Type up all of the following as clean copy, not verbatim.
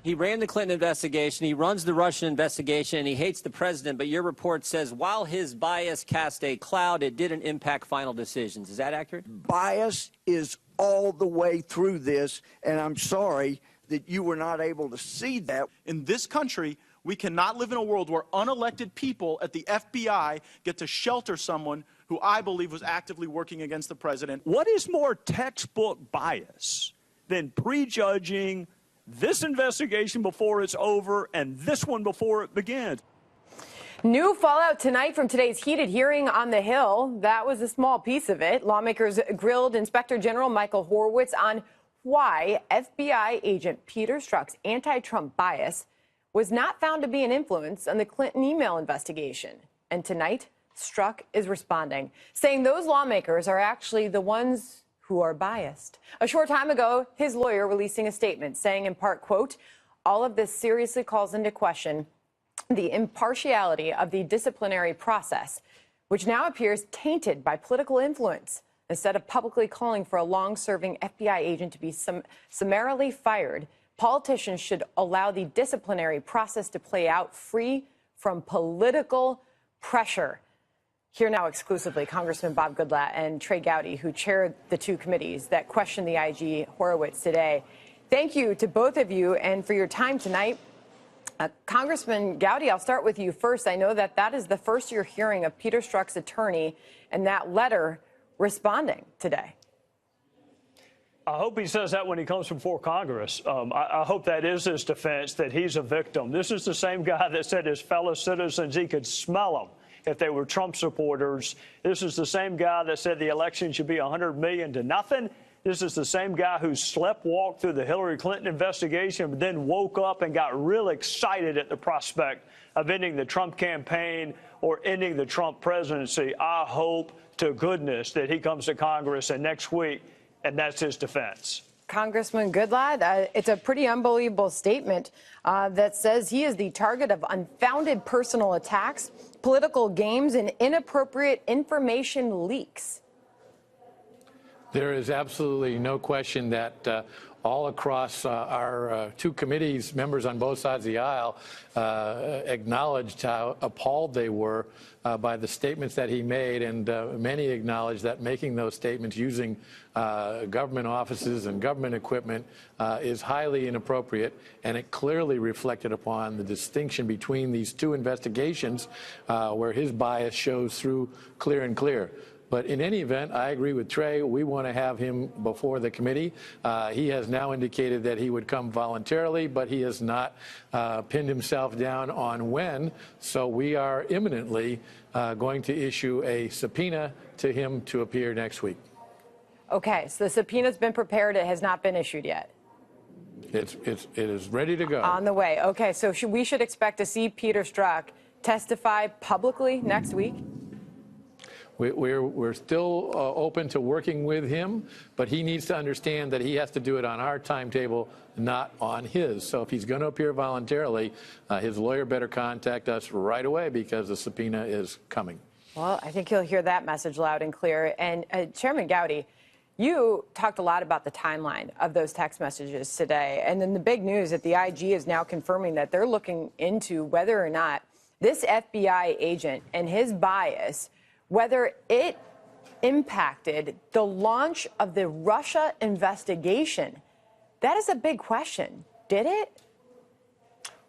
He ran the Clinton investigation, he runs the Russian investigation, and he hates the president. But your report says while his bias cast a cloud, it didn't impact final decisions. Is that accurate? Bias is all the way through this, and I'm sorry that you were not able to see that. In this country, we cannot live in a world where unelected people at the FBI get to shelter someone who I believe was actively working against the president. What is more textbook bias than prejudging this investigation before it's over and this one before it begins? New fallout tonight from today's heated hearing on the Hill. That was a small piece of it. Lawmakers grilled Inspector General Michael Horowitz on why FBI agent Peter Strzok's anti-Trump bias was not found to be an influence on the Clinton email investigation. And tonight, Strzok is responding, saying those lawmakers are actually the ones who are biased. A short time ago, his lawyer releasing a statement saying in part, quote, all of this seriously calls into question the impartiality of the disciplinary process, which now appears tainted by political influence. Instead of publicly calling for a long-serving FBI agent to be summarily fired, politicians should allow the disciplinary process to play out free from political pressure. Here now exclusively, Congressman Bob Goodlatte and Trey Godwy, who chaired the two committees that questioned the IG Horowitz today. Thank you to both of you and for your time tonight. Congressman Godwy, I'll start with you first. I know that that is the first you're hearing of Peter Strzok's attorney and that letter responding today. I hope he says that when he comes before Congress. I hope that is his defense, that he's a victim. This is the same guy that said his fellow citizens, he could smell them if they were Trump supporters. This is the same guy that said the election should be 100 million to nothing. This is the same guy who sleptwalked through the Hillary Clinton investigation, but then woke up and got real excited at the prospect of ending the Trump campaign or ending the Trump presidency. I hope to goodness that he comes to Congress and next week, and that's his defense. Congressman Goodlatte, it's a pretty unbelievable statement that says he is the target of unfounded personal attacks, political games, and inappropriate information leaks. There is absolutely no question that all across our two committees, members on both sides of the aisle acknowledged how appalled they were by the statements that he made, and many acknowledged that making those statements using government offices and government equipment is highly inappropriate, and it clearly reflected upon the distinction between these two investigations where his bias shows through clear and clear. But in any event, I agree with Trey. We want to have him before the committee. He has now indicated that he would come voluntarily, but he has not pinned himself down on when. So we are imminently going to issue a subpoena to him to appear next week. Okay, so the subpoena's been prepared. It has not been issued yet. It is ready to go. On the way. Okay, so we should expect to see Peter Strzok testify publicly next week? We're still open to working with him, but he needs to understand that he has to do it on our timetable, not on his. So if he's going to appear voluntarily, his lawyer better contact us right away because the subpoena is coming. Well, I think he'll hear that message loud and clear. And Chairman Godwy, you talked a lot about the timeline of those text messages today. And then the big news that the IG is now confirming that they're looking into whether or not this FBI agent and his bias, whether it impacted the launch of the Russia investigation. That is a big question. Did it?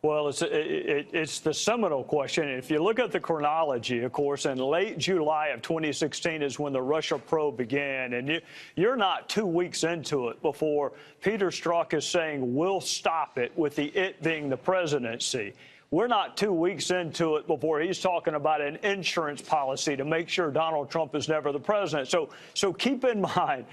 Well, it's the seminal question. If you look at the chronology, of course, in late July of 2016 is when the Russia probe began. And you're not 2 weeks into it before Peter Strzok is saying we'll stop it, with the it being the presidency. We're not 2 weeks into it before he's talking about an insurance policy to make sure Donald Trump is never the president. So keep in mind,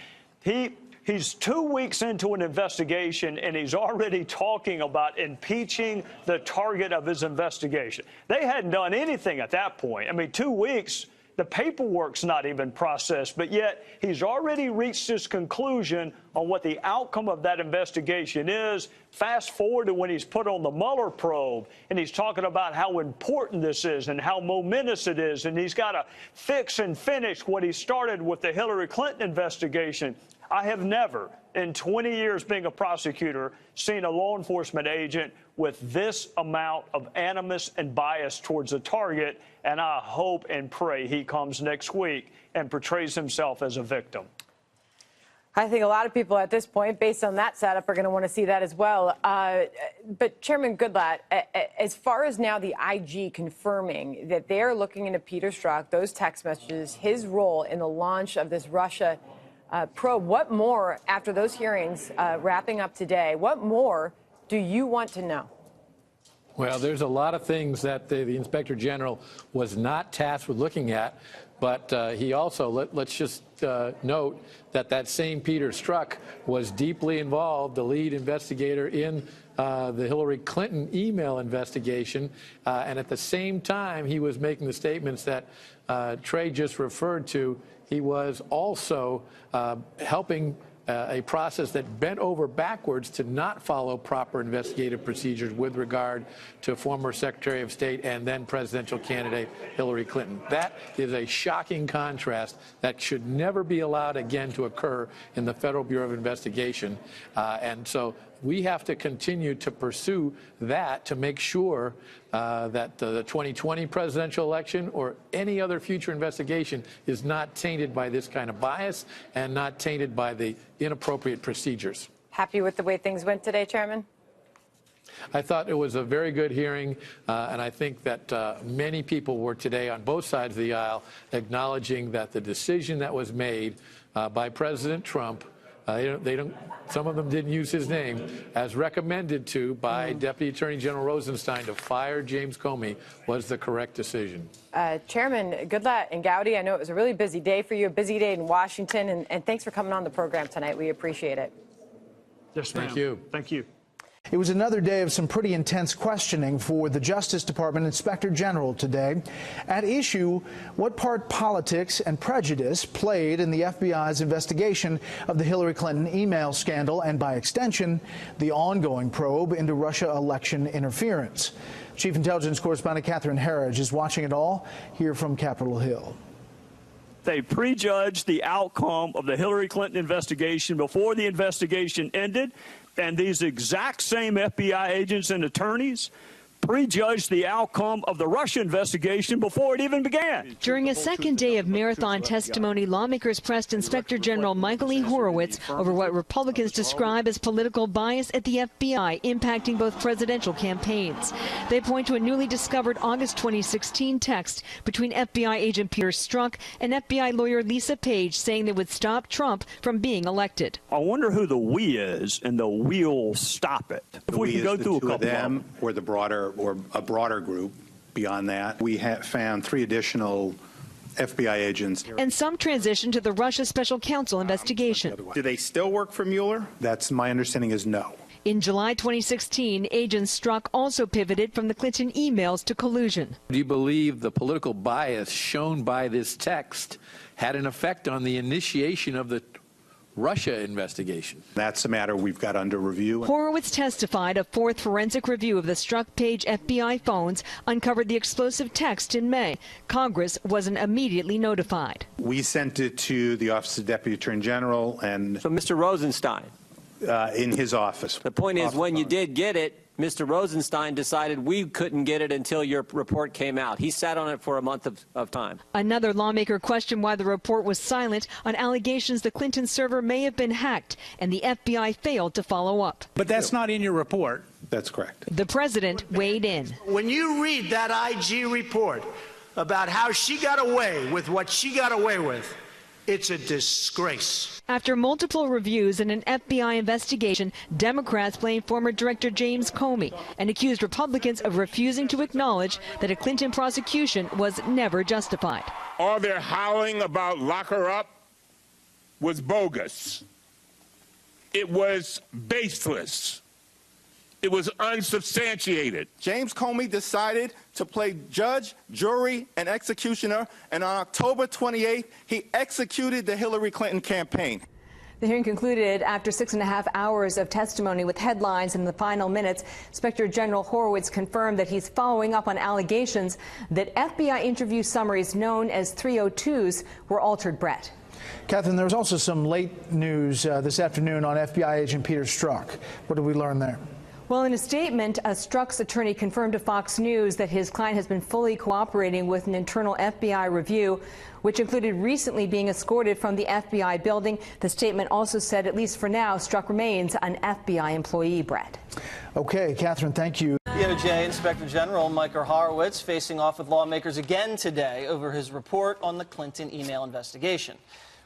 he's 2 weeks into an investigation, and he's already talking about impeaching the target of his investigation. They hadn't done anything at that point. I mean, 2 weeks, the paperwork's not even processed, but yet he's already reached his conclusion on what the outcome of that investigation is. Fast forward to when he's put on the Mueller probe, and he's talking about how important this is and how momentous it is, and he's got to fix and finish what he started with the Hillary Clinton investigation. I have never, in 20 years being a prosecutor, seen a law enforcement agent with this amount of animus and bias towards a target, and I hope and pray he comes next week and portrays himself as a victim. I think a lot of people at this point, based on that setup, are going to want to see that as well. But Chairman Goodlatte, as far as now the IG confirming that they're looking into Peter Strzok, those text messages, his role in the launch of this Russia probe, what more, after those hearings wrapping up today, what more do you want to know? Well, there's a lot of things that the Inspector General was not tasked with looking at, but he also, let's just note that same Peter Strzok was deeply involved, the lead investigator in the Hillary Clinton email investigation, and at the same time he was making the statements that Trey just referred to. He was also helping a process that bent over backwards to not follow proper investigative procedures with regard to former Secretary of State and then presidential candidate Hillary Clinton. That is a shocking contrast that should never be allowed again to occur in the Federal Bureau of Investigation. And so we have to continue to pursue that to make sure that the 2020 presidential election or any other future investigation is not tainted by this kind of bias and not tainted by the inappropriate procedures. Happy with the way things went today, Chairman? I thought it was a very good hearing, and I think that many people were today on both sides of the aisle acknowledging that the decision that was made by President Trump, some of them didn't use his name, as recommended to by Deputy Attorney General Rosenstein to fire James Comey, was the correct decision. Chairman Goodlatte and Godwy, I know it was a really busy day for you, a busy day in Washington, and thanks for coming on the program tonight. We appreciate it. Yes, ma'am. Thank you. Thank you. It was another day of some pretty intense questioning for the Justice Department Inspector General today. At issue, what part politics and prejudice played in the FBI's investigation of the Hillary Clinton email scandal and, by extension, the ongoing probe into Russia election interference. Chief Intelligence Correspondent Catherine Herridge is watching it all here from Capitol Hill. They prejudged the outcome of the Hillary Clinton investigation before the investigation ended, and these exact same FBI agents and attorneys prejudged the outcome of the Russia investigation before it even began. During a second day of marathon testimony, lawmakers pressed Inspector General Michael E. Horowitz over what Republicans describe as political bias at the FBI impacting both presidential campaigns. They point to a newly discovered August 2016 text between FBI agent Peter Strzok and FBI lawyer Lisa Page saying they would stop Trump from being elected. I wonder who the we is, and the we'll stop it. If we can go through a couple of them, or the broader or a broader group beyond that. We have found 3 additional FBI agents. And some transition to the Russia Special Counsel investigation. Do they still work for Mueller? That's my understanding is no. In July 2016, Agent Strzok also pivoted from the Clinton emails to collusion. Do you believe the political bias shown by this text had an effect on the initiation of the Russia investigation? That's a matter we've got under review. Horowitz testified a 4th forensic review of the Strzok-Page FBI phones uncovered the explosive text in May. Congress wasn't immediately notified. We sent it to the Office of Deputy Attorney General and... So Mr. Rosenstein. In his office. The point is, when you did get it, Mr. Rosenstein decided we couldn't get it until your report came out. He sat on it for a month of time. Another lawmaker questioned why the report was silent on allegations the Clinton server may have been hacked, and the FBI failed to follow up. But that's not in your report. That's correct. The president weighed in. When you read that IG report about how she got away with what she got away with, it's a disgrace. After multiple reviews and an FBI investigation, Democrats blamed former Director James Comey and accused Republicans of refusing to acknowledge that a Clinton prosecution was never justified. All their howling about lock her up was bogus. It was baseless. It was unsubstantiated. James Comey decided to play judge, jury, and executioner, and on October 28th, he executed the Hillary Clinton campaign. The hearing concluded after 6.5 hours of testimony with headlines in the final minutes. Inspector General Horowitz confirmed that he's following up on allegations that FBI interview summaries known as 302s were altered. Brett. Catherine, there was also some late news this afternoon on FBI agent Peter Strzok. What did we learn there? Well, in a statement, Strzok's attorney confirmed to Fox News that his client has been fully cooperating with an internal FBI review, which included recently being escorted from the FBI building. The statement also said, at least for now, Strzok remains an FBI employee, Brett. Okay, Catherine, thank you. DOJ Inspector General Michael Horowitz facing off with lawmakers again today over his report on the Clinton email investigation.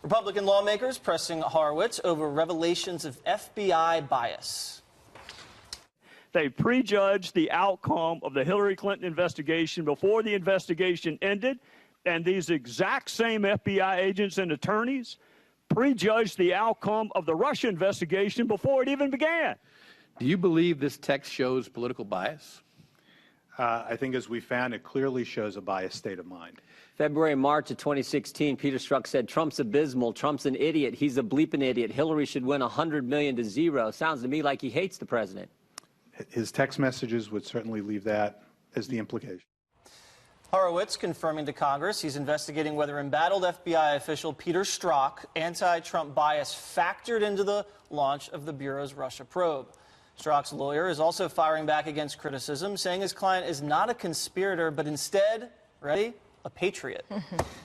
Republican lawmakers pressing Horowitz over revelations of FBI bias. They prejudged the outcome of the Hillary Clinton investigation before the investigation ended, and these exact same FBI agents and attorneys prejudged the outcome of the Russia investigation before it even began. Do you believe this text shows political bias? I think, as we found, it clearly shows a biased state of mind. February and March of 2016, Peter Strzok said, Trump's abysmal, Trump's an idiot, he's a bleeping idiot, Hillary should win 100 million to 0. Sounds to me like he hates the president. His text messages would certainly leave that as the implication. Horowitz confirming to Congress he's investigating whether embattled FBI official Peter Strzok anti-Trump bias factored into the launch of the Bureau's Russia probe. Strzok's lawyer is also firing back against criticism, saying his client is not a conspirator, but instead, ready, a patriot.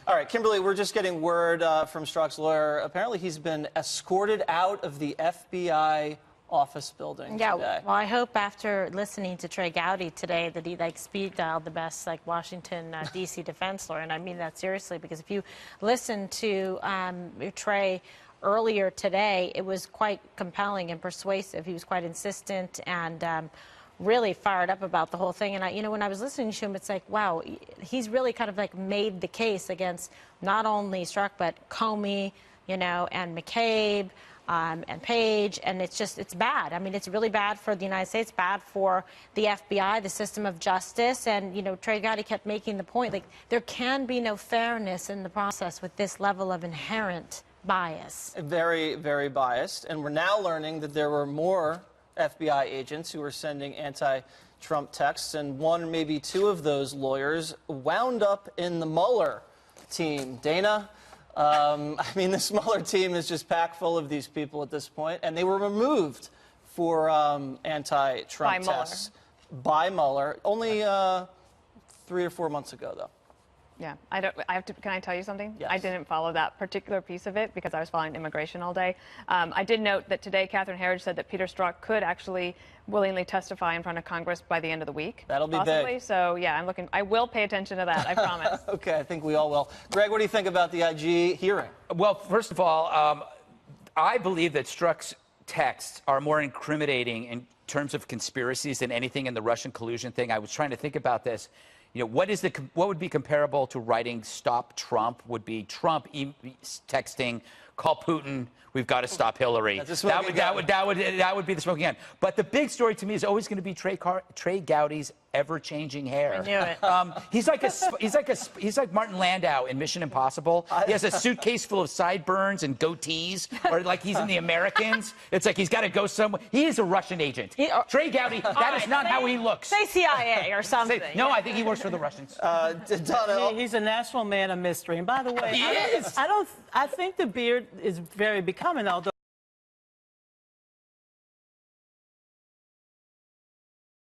All right, Kimberly, we're just getting word from Strzok's lawyer. Apparently he's been escorted out of the FBI office building today. Well, I hope after listening to Trey Godwy today that he speed dialed the best Washington D.C. defense lawyer, and I mean that seriously, because if you listen to Trey earlier today, it was quite compelling and persuasive. He was quite insistent and really fired up about the whole thing. And when I was listening to him, it's like, wow, he's really kind of made the case against not only Strzok but Comey, and McCabe. And Page, and it's bad. I mean, it's really bad for the United States, bad for the FBI, the system of justice. And, Trey Godwy kept making the point, there can be no fairness in the process with this level of inherent bias. Very, very biased. And we're now learning that there were more FBI agents who were sending anti-Trump texts, and one, maybe two of those lawyers wound up in the Mueller team. Dana? I mean, this Mueller team is just packed full of these people at this point, and they were removed for anti-Trump tests by Mueller only 3 or 4 months ago, though. Yeah, can I tell you something? Yes. I didn't follow that particular piece of it because I was following immigration all day. I did note that today Catherine Herridge said that Peter Strzok could actually willingly testify in front of Congress by the end of the week. That'll be possibly. big. So yeah, I will pay attention to that, I promise. Okay, I think we all will. Greg, what do you think about the IG hearing? Well, first of all, I believe that Strzok's texts are more incriminating in terms of conspiracies than anything in the Russian collusion thing. I was trying to think about this. What would be comparable to writing "Stop Trump"? Would be Trump texting, "Call Putin. We've got to stop Hillary." That would be the smoking gun. But the big story to me is always going to be Trey Godwy's ever-changing hair. I knew it. He's like Martin Landau in Mission Impossible. He has a suitcase full of sideburns and goatees, or like he's in The Americans. It's like he's got to go somewhere. He is a Russian agent. Trey Godwy. That is not how he looks. Say CIA or something. No, I think he works for the Russians. He's a national man of mystery. And by the way, He is. I think the beard is very becoming, although